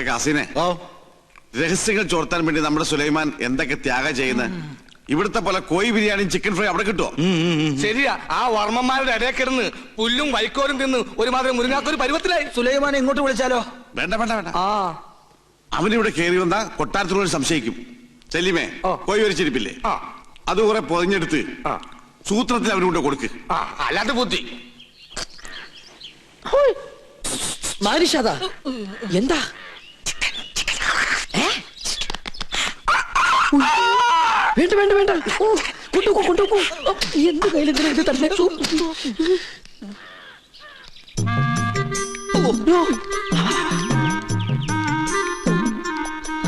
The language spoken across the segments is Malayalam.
കാസിനെ രഹസ്യങ്ങൾ ചോർത്താൻ വേണ്ടി നമ്മുടെ സുലൈമാൻ എന്തൊക്കെ ത്യാഗം ചെയ്യുന്നത്. ഇവിടുത്തെ പോലെ കോഴി ബിരിയാണിയും ചിക്കൻ ഫ്രൈ അവിടെ കിട്ടുമോ? ശരിയാ, ആ വർമ്മന്മാരുടെ ഇടയിൽ കിടന്ന് പുല്ലും വൈക്കോലും തിന്ന് ഒരുമാതിരി മുരുങ്ങാക്കൊരു പരുവത്തിലായി. സുലൈമാനെ ഇങ്ങോട്ട് വിളിച്ചാലോ? വേണ്ട വേണ്ട വേണ്ട. അവനിവിടെ കയറി വന്നാ കൊട്ടാരത്തിനോട് സംശയിക്കും. ചെല്ലിമേ കോഴി വരിച്ചിരിപ്പില്ലേ, അത് കുറെ പൊതിഞ്ഞെടുത്ത് സൂത്രത്തിൽ അവനൂടെ കൊടുക്ക്. അല്ലാതെ ബുദ്ധി എന്താ വേണ്ട വേണ്ട വേണ്ട, കൊണ്ടുപോ കൊണ്ടുപോ. എന്ത് കയ്യിലെന്തിനാ ഇത് തന്നെ?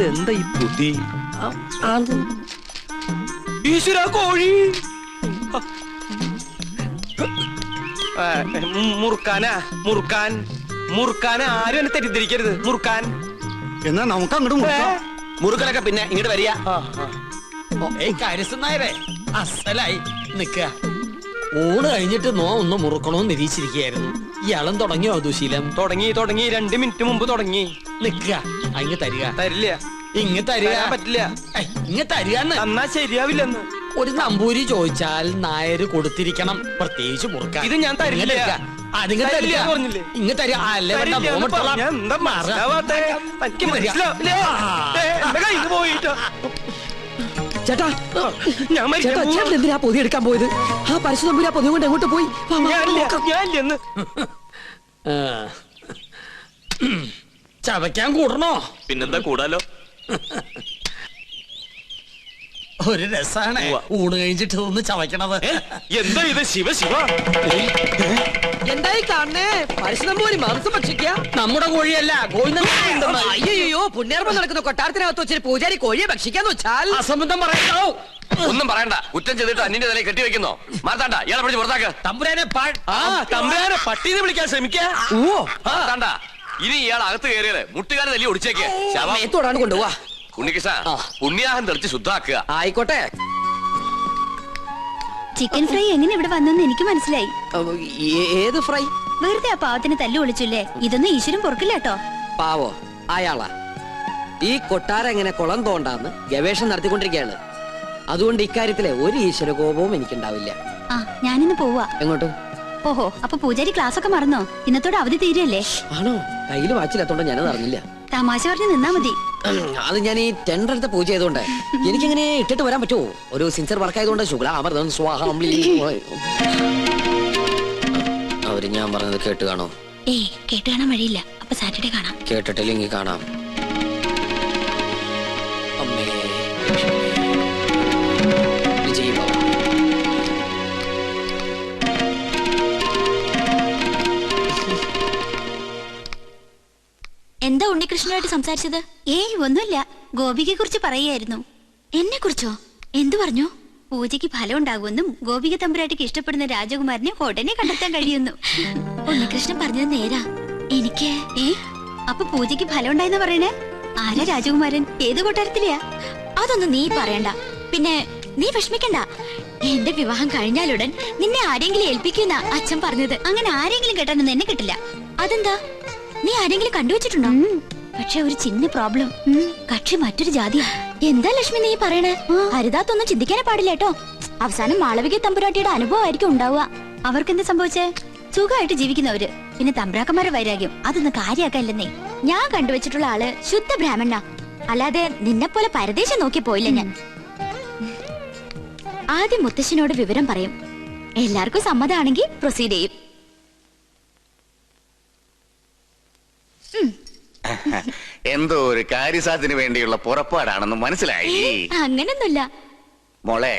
എന്താ ഈ ബുദ്ധി? ഈശ്വര, കോഴി മുറുക്കാനാ, മുറുക്കാൻ മുറുക്കാൻ. ആരും എന്നെ തെറ്റിദ്ധരിക്കരുത്. മുറുക്കാൻ എന്നാ നമുക്ക് അങ്ങോട്ട് മുറുക്കനൊക്കെ പിന്നെ ഇങ്ങോട്ട് വരിക. കാര്യസ്ഥനായരെ അസലായി നിക്ക. ഊണ് കഴിഞ്ഞിട്ട് ഒന്ന് മുറുക്കണോന്ന് നിരീക്ഷിച്ചിരിക്കുകയായിരുന്നു. ഇയാളും തുടങ്ങിയോ ദുശീലം? തുടങ്ങി 2 മിനിറ്റ് മുമ്പ് തുടങ്ങി. നിക്ക, അങ്ങ് തരിക. തരില്ല. ഇങ്ങ് തരിക. പറ്റില്ല. ഇങ്ങ് തരികന്ന്. എന്നാ ശരിയാവില്ലെന്ന്. ഒരു നമ്പൂരി ചോദിച്ചാൽ നായര് കൊടുത്തിരിക്കണം, പ്രത്യേകിച്ച് മുറുക്കാൻ. ഇത് ഞാൻ തരില്ല. ഇങ്ങ് തരിക. അല്ലേ ചേട്ടാ, ചേട്ടാ, ചേട്ടൻ എന്തിനാ പൊതി എടുക്കാൻ പോയത്? ആ പരശു നമ്പൂരി ആ പൊതി കൊണ്ട് എങ്ങോട്ട് പോയി? ചവയ്ക്കാൻ കൂടണോ? പിന്നെന്താ കൂടാലോ. ഒരു രസാണ് ഊണ് കഴിഞ്ഞിട്ട് ഒന്ന് ചവയ്ക്കണത്. എന്താ ഇത്? ശിവ ശിവ, എന്തായി കാണണേ? പരശുനമ്പൂരി മാംസം ഭക്ഷിക്കുക. നമ്മുടെ കോഴിയല്ല, കോഴി. അയ്യോ, പുണ്യാർപ്പം നടക്കുന്ന കൊട്ടാരത്തിനകത്ത് വെച്ചൊരു പൂജാരി കോഴിയെ ഭക്ഷിക്കാന്ന് വെച്ചാൽ അസംബന്ധം പറയണോ? ഒന്നും പറയണ്ട. കുറ്റം ചെയ്തിട്ട് അന്യന്റെ തലയിൽ കെട്ടിവെക്കുന്നോ? മാർത്താണ്ട, ഇയാളെ പിടിച്ച് പുറത്താക്ക്. തമ്പുരാനെ തമ്പുരാനെ പട്ടീനെ വിളിക്കാൻ ശ്രമിക്കാ. മാർത്താണ്ട, ഇനി ഇയാൾ അകത്ത് കയറിയത് മുട്ടുകാരെ തല്ലി ഒടിച്ചേക്ക്. ശവത്തോടാണ് കൊണ്ടുപോവാ. ഉണ്ണികൃഷ്ണ, പുണ്യാഹം തെളിച്ച് ശുദ്ധാക്കുക. ആയിക്കോട്ടെ. ചിക്കൻ ഫ്രൈ എങ്ങനെ ഇവിടെ വന്നെന്ന് എനിക്ക് മനസ്സിലായി. ഏത് ഫ്രൈ? വെറുതെ ആ പാവത്തിന് തല്ലു വിളിച്ചില്ലേ? ഇതൊന്നും ഈശ്വരൻ പൊറുക്കില്ല കേട്ടോ. പാവോ അയാളാ. ഈ കൊട്ടാരം എങ്ങനെ കുളം തോണ്ടാന്ന് ഗവേഷണം നടത്തിക്കൊണ്ടിരിക്കുകയാണ്. അതുകൊണ്ട് ഇക്കാര്യത്തിലെ ഒരു ഈശ്വര കോപവും എനിക്കുണ്ടാവില്ല. ആ, ഞാനിന്ന് പോവാ. എങ്ങോട്ട്? ഓഹോ, അപ്പൊ പൂജാരി ക്ലാസ് ഒക്കെ മറന്നോ? ഇന്നത്തോടെ അവധി തീരല്ലേ? ആണോ? കയ്യിൽ വാച്ചിലെത്തോണ്ട് ഞാനത് അറിഞ്ഞില്ല. തമാശ പറഞ്ഞ് നിന്നാ മതി. അത് ഞാൻ ഈ ടെൻഡർ എടുത്ത പൂജ ചെയ്തോണ്ട് എനിക്കിങ്ങനെ ഇട്ടിട്ട് വരാൻ പറ്റുമോ? ഒരു സിൻസിയർ വർക്ക് ആയതുകൊണ്ട് ശുക്ലാമൃതം സ്വാഹം. അവര് ഞാൻ പറഞ്ഞത് കേട്ട് കാണോ? ഏയ്, കേട്ട് കാണാൻ വഴിയില്ല. അപ്പൊ സാറ്റർഡേ കാണാം. കേട്ടിട്ടില്ലെങ്കിൽ കാണാം. അമ്മേ വിജയ് ബാബു. എന്താ ഉണ്ണികൃഷ്ണനായിട്ട് സംസാരിച്ചത്? ഏയ്, ഒന്നുമില്ല. ഗോപികയെ കുറിച്ച് പറയായിരുന്നു. എന്നെ കുറിച്ചോ? എന്തു പറഞ്ഞു? പൂജയ്ക്ക് ഫലം ഉണ്ടാകുമെന്നും ഗോപിക തമ്പുരാട്ടിക്ക് ഇഷ്ടപ്പെടുന്ന രാജകുമാരനെ ഉടനെ കണ്ടെത്താൻ കഴിയുന്നു. ഉണ്ണികൃഷ്ണൻ പറഞ്ഞത് നേരാ. എനിക്ക് അപ്പൊ പൂജയ്ക്ക് ഫലം ഉണ്ടായെന്ന് പറയണേ? ആരാ രാജകുമാരൻ? ഏത് കൊട്ടാരത്തിലെയാ? അതൊന്നും നീ പറയണ്ട. പിന്നെ നീ വിഷമിക്കണ്ട. എന്റെ വിവാഹം കഴിഞ്ഞാലുടൻ നിന്നെ ആരെങ്കിലും ഏൽപ്പിക്കുന്ന അച്ഛൻ പറഞ്ഞത്. അങ്ങനെ ആരെങ്കിലും കേട്ടാനൊന്നും എന്നെ കിട്ടില്ല. അതെന്താ? നീ ആരെങ്കിലും കണ്ടുവച്ചിട്ടുണ്ടോ? പക്ഷെ ഒരു ചിന്ന പ്രോബ്ലം. കക്ഷി മറ്റൊരു ജാതിയാ. എന്താ ലക്ഷ്മി നീ പറയണേ? ഹരിതാത്തൊന്നും ചിന്തിക്കാനേ പാടില്ല കേട്ടോ. അവസാനം മാളവിക തമ്പുരാട്ടിയുടെ അനുഭവമായിരിക്കും ഉണ്ടാവുക. അവർക്ക് എന്താ സംഭവിച്ചേ? സുഖമായിട്ട് ജീവിക്കുന്നവര്. പിന്നെ തമ്പ്രാക്കന്മാരുടെ വൈരാഗ്യം അതൊന്നും കാര്യാക്കല്ലെന്നേ. ഞാൻ കണ്ടുവച്ചിട്ടുള്ള ആള് ശുദ്ധ ബ്രാഹ്മണ. അല്ലാതെ നിന്നെ പോലെ പരദേശം നോക്കി പോയില്ല ഞാൻ. ആദ്യം മുത്തശ്ശനോട് വിവരം പറയും. എല്ലാവർക്കും സമ്മതമാണെങ്കിൽ പ്രൊസീഡ് ചെയ്യും. എന്തോ ഒരു കാര്യസാധ്യത്തിന് വേണ്ടിയുള്ള പുറപ്പാടാണെന്ന് മനസ്സിലായി. അങ്ങനൊന്നുമില്ല മോളെ.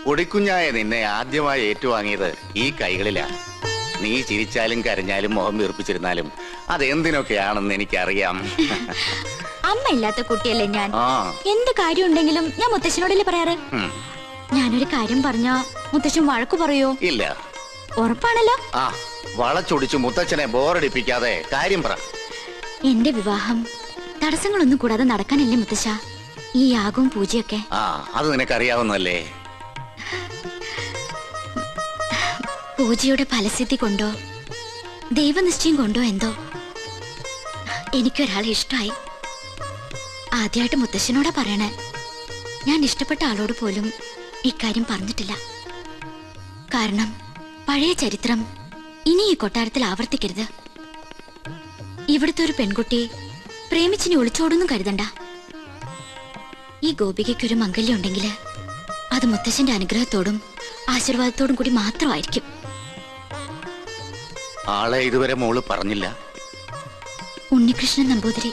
പൊടിക്കുഞ്ഞായ നിന്നെ ആദ്യമായി ഏറ്റുവാങ്ങിയത് ഈ കൈകളിലാ. നീ ചിരിച്ചാലും കരഞ്ഞാലും മുഖം വീർപ്പിച്ചിരുന്നാലും അതെന്തിനൊക്കെയാണെന്ന് എനിക്കറിയാം. അമ്മ ഇല്ലാത്ത കുട്ടിയല്ലേ ഞാൻ. എന്ത് കാര്യം ഉണ്ടെങ്കിലും ഞാൻ മുത്തശ്ശനോടല്ലേ പറയാറ്. ഞാനൊരു കാര്യം പറഞ്ഞാ മുത്തശ്ശൻ വഴക്കു പറയോ? ഇല്ല. ഉറപ്പാണല്ലോ. വളച്ചൊടിച്ചു മുത്തച്ഛനെ ബോറടിപ്പിക്കാതെ കാര്യം പറ. എന്റെ വിവാഹം തടസ്സങ്ങളൊന്നും കൂടാതെ നടക്കാനല്ലേ മുത്തശ്ശ ഈ യാഗവും പൂജയൊക്കെ? അത് നിനക്കറിയാവുന്നല്ലേ. പൂജയുടെ ഫലസിദ്ധി കൊണ്ടോ ദൈവനിശ്ചയം കൊണ്ടോ എന്തോ എനിക്കൊരാളെ ഇഷ്ടമായി. ആദ്യമായിട്ട് മുത്തശ്ശനോടാ പറയണേ. ഞാൻ ഇഷ്ടപ്പെട്ട ആളോട് പോലും ഇക്കാര്യം പറഞ്ഞിട്ടില്ല. കാരണം പഴയ ചരിത്രം ഇനി ഈ കൊട്ടാരത്തിൽ ആവർത്തിക്കരുത്. ഇവിടുത്തെ ഒരു പെൺകുട്ടി പ്രേമിച്ചിനി ഒളിച്ചോടൊന്നും കരുതണ്ട. ഈ ഗോപികയ്ക്കൊരു മംഗല്യം ഉണ്ടെങ്കിൽ അത് മുത്തശ്ശന്റെ അനുഗ്രഹത്തോടും ആശീർവാദത്തോടും കൂടി മാത്രമായിരിക്കും. ആളെ ഇതുവരെ മോള് പറഞ്ഞില്ല. ഉണ്ണികൃഷ്ണൻ നമ്പൂതിരി.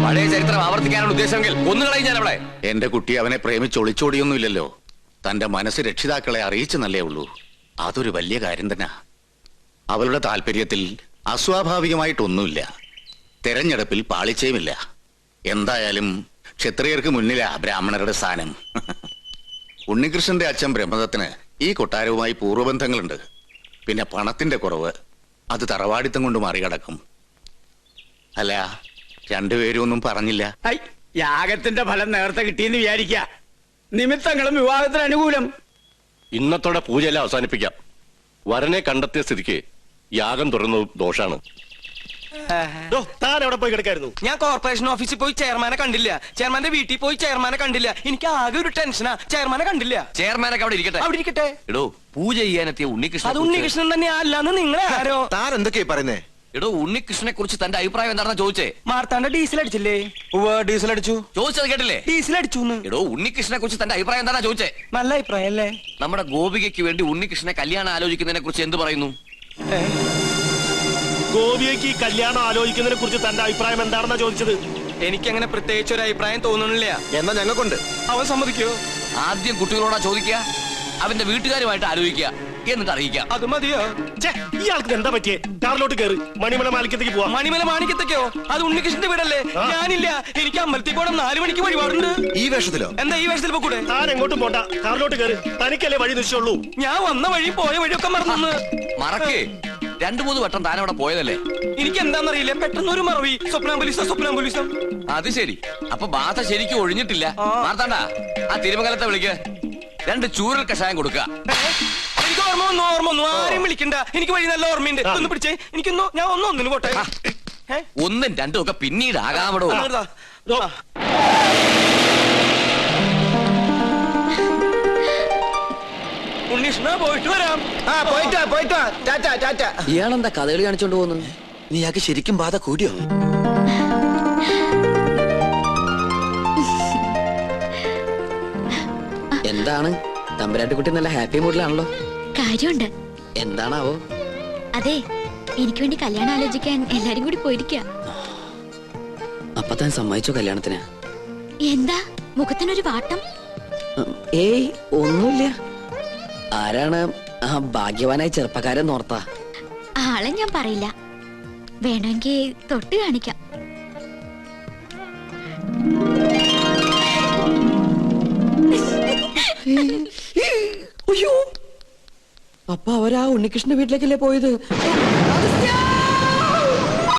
പഴയ ചരിത്രം ആവർത്തിക്കാനാണ് ഉദ്ദേശമെങ്കിൽ കൊന്നുകളയും ഞാൻ അവളെ. എന്റെ കുട്ടി അവനെ പ്രേമിച്ച് ഒളിച്ചോടിയൊന്നുമില്ലല്ലോ. തന്റെ മനസ്സ് രക്ഷിതാക്കളെ അറിയിച്ചെന്നല്ലേ ഉള്ളൂ. അതൊരു വലിയ കാര്യം തന്നെ. അവളുടെ താല്പര്യത്തിൽ അസ്വാഭാവികമായിട്ടൊന്നുമില്ല. തെരഞ്ഞെടുപ്പിൽ പാളിച്ചയുമില്ല. എന്തായാലും ക്ഷത്രിയർക്ക് മുന്നിലാ ബ്രാഹ്മണരുടെ സ്ഥാനം. ഉണ്ണികൃഷ്ണന്റെ അച്ഛൻ ബ്രഹ്മദത്തിന് ഈ കൊട്ടാരവുമായി പൂർവ്വബന്ധങ്ങളുണ്ട്. പിന്നെ പണത്തിന്റെ കുറവ് അത് തറവാടിത്തം കൊണ്ട് മറികടക്കും. അല്ല, രണ്ടുപേരും ഒന്നും പറഞ്ഞില്ല. യാഗത്തിന്റെ ഫലം നേരത്തെ കിട്ടിയെന്ന് വിചാരിക്ക. നിമിത്തങ്ങളും വിവാഹത്തിന് അനുകൂലം. ഇന്നത്തോടെ പൂജയെല്ലാം അവസാനിപ്പിക്കാം. വരനെ കണ്ടെത്തിയ സ്ഥിതിക്ക് യാഗം തുടരുന്നത് ദോഷാണ്. താൻ എവിടെ പോയി കിടക്കായിരുന്നു? ഞാൻ കോർപ്പറേഷൻ ഓഫീസിൽ പോയി ചെയർമാനെ കണ്ടില്ല. ചെയർമാന്റെ വീട്ടിൽ പോയി ചെയർമാനെ കണ്ടില്ല. എനിക്ക് ആകെ ഒരു ടെൻഷനാ. ചെയർമാനെ കണ്ടില്ല. ചെയർമാനൊക്കെ അവിടെ ഇരിക്കട്ടെ. അവിടെ ഇരിക്കട്ടെ. എടോ, പൂജ ചെയ്യാനെത്തിയ ഉണ്ണികൃഷ്ണൻ. അത് ഉണ്ണികൃഷ്ണൻ തന്നെ അല്ലാന്ന് നിങ്ങളെ ആരോ. താൻ എന്തൊക്കെയാ പറയുന്നേ? എടോ, ഉണ്ണികൃഷ്ണനെ കുറിച്ച് തന്റെ അഭിപ്രായം എന്താണെന്ന് ചോദിച്ചേ. മാർത്താണ്ട ഡീസൽ അടിച്ചില്ലേ? ഡീസൽ അടിച്ചു. ചോദിച്ചത് കേട്ടില്ലേ? ഡീസൽ അടിച്ചു. എടോ, ഉണ്ണികൃഷ്ണനെ കുറിച്ച് തന്റെ അഭിപ്രായം എന്താ ചോദിച്ചേ. നല്ല അഭിപ്രായം അല്ലേ? നമ്മുടെ ഗോപികയ്ക്ക് വേണ്ടി ഉണ്ണികൃഷ്ണനെ കല്യാണം ആലോചിക്കുന്നതിനെ കുറിച്ച് എന്ത് പറയുന്നു? ഗോപിയയ്ക്ക് കല്യാണം ആലോചിക്കുന്നതിനെ കുറിച്ച് തന്റെ അഭിപ്രായം എന്താണെന്നാ ചോദിച്ചത്. എനിക്കങ്ങനെ പ്രത്യേകിച്ച് ഒരു അഭിപ്രായം തോന്നണില്ല. എന്നാ ഞങ്ങൾക്കുണ്ട്. അവൻ സമ്മതിക്കോ? ആദ്യം കുട്ടികളോടാ ചോദിക്കുക, അവന്റെ വീട്ടുകാരുമായിട്ട് ആലോചിക്കുക, എന്നിട്ട് അറിയിക്കാം. അത് മതിയോ? ഇയാൾക്ക് എന്താ പറ്റിയേ? കാറിലോട്ട് കയറി മണിമല മാലിക്കത്തേക്ക് പോവാം. മണിമല മാണിക്കത്തേക്കോ? അത് ഉണ്ണികൃഷ്ണന്റെ വീടല്ലേ? ഞാനില്ല. എനിക്ക് അമ്പലത്തിൽ പോകണം. 4 മണിക്ക് വഴിപാടുണ്ട്. ഈ വേഷത്തിലോ? എന്താ ഈ വേഷത്തിൽ പോകൂടെ? താൻ എങ്ങോട്ടും പോണ്ട, കാറിലോട്ട് കയറി. തനിക്കല്ലേ വഴി നിശ്ചയുള്ളൂ. ഞാൻ വന്ന വഴിയും പോയ വഴിയൊക്കെ മറന്നു. മറക്കേ, 2-3 വട്ടം താൻ അവിടെ പോയതല്ലേ. എനിക്ക് എന്താണെന്നറിയില്ല, പെട്ടെന്ന് ഒരു മറവി. സ്വപ്നാംബുലിസം. അത് ശരി. അപ്പൊ ബാധ ശരിക്കും ഒഴിഞ്ഞിട്ടില്ല. മാർത്താണ്ട, ആ തിരുമംഗലത്തെ വിളിക്ക്. 2 ചൂരൽ കഷായം കൊടുക്കുക. എനിക്ക് ഓർമ്മ വന്നു. ആരെയും വിളിക്കണ്ട. എനിക്ക് വഴി നല്ല ഓർമ്മയുണ്ട്. ഒന്ന് പിടിച്ചേ. എനിക്കൊന്നോ ഞാൻ ഒന്നിന് പോട്ടെ. 1ഉം 2ഉം ഒക്കെ പിന്നീട് ആകാമടോ. ഉണ്ണീഷ്ണ, പോയിട്ട് വരാം. പോയിട്ട് ടാറ്റ. ഇയാളെന്താ കഥകളി കാണിച്ചോണ്ട് പോകുന്നു? നീ ആകെ ശരിക്കും ബാധ കൂടിയോ? എന്താണ് തമ്പുരാട്ടിക്കുട്ടി നല്ല ഹാപ്പി മൂഡിലാണല്ലോ. കാര്യമുണ്ട്. എന്താണാവോ? അതെ, എനിക്ക് വേണ്ടി കല്യാണം ആലോചിക്കാൻ എല്ലാരും കൂടി പോയിരിക്കുക. അപ്പൊ താൻ സമ്മതിച്ചോ കല്യാണത്തിന്? എന്താ മുഖത്തിനൊരു വാട്ടം? ഏയ്, ഒന്നുമില്ല. ആരാണ് ആ ഭാഗ്യവാനായ ചെറുപ്പക്കാരൻ ഓർത്താ? ആളെ ഞാൻ പറയില്ല. വേണമെങ്കിൽ തൊട്ട് കാണിക്കാം. അയ്യോ, അപ്പൊ അവരാ ഉണ്ണികൃഷ്ണന്റെ വീട്ടിലേക്കല്ലേ പോയത്?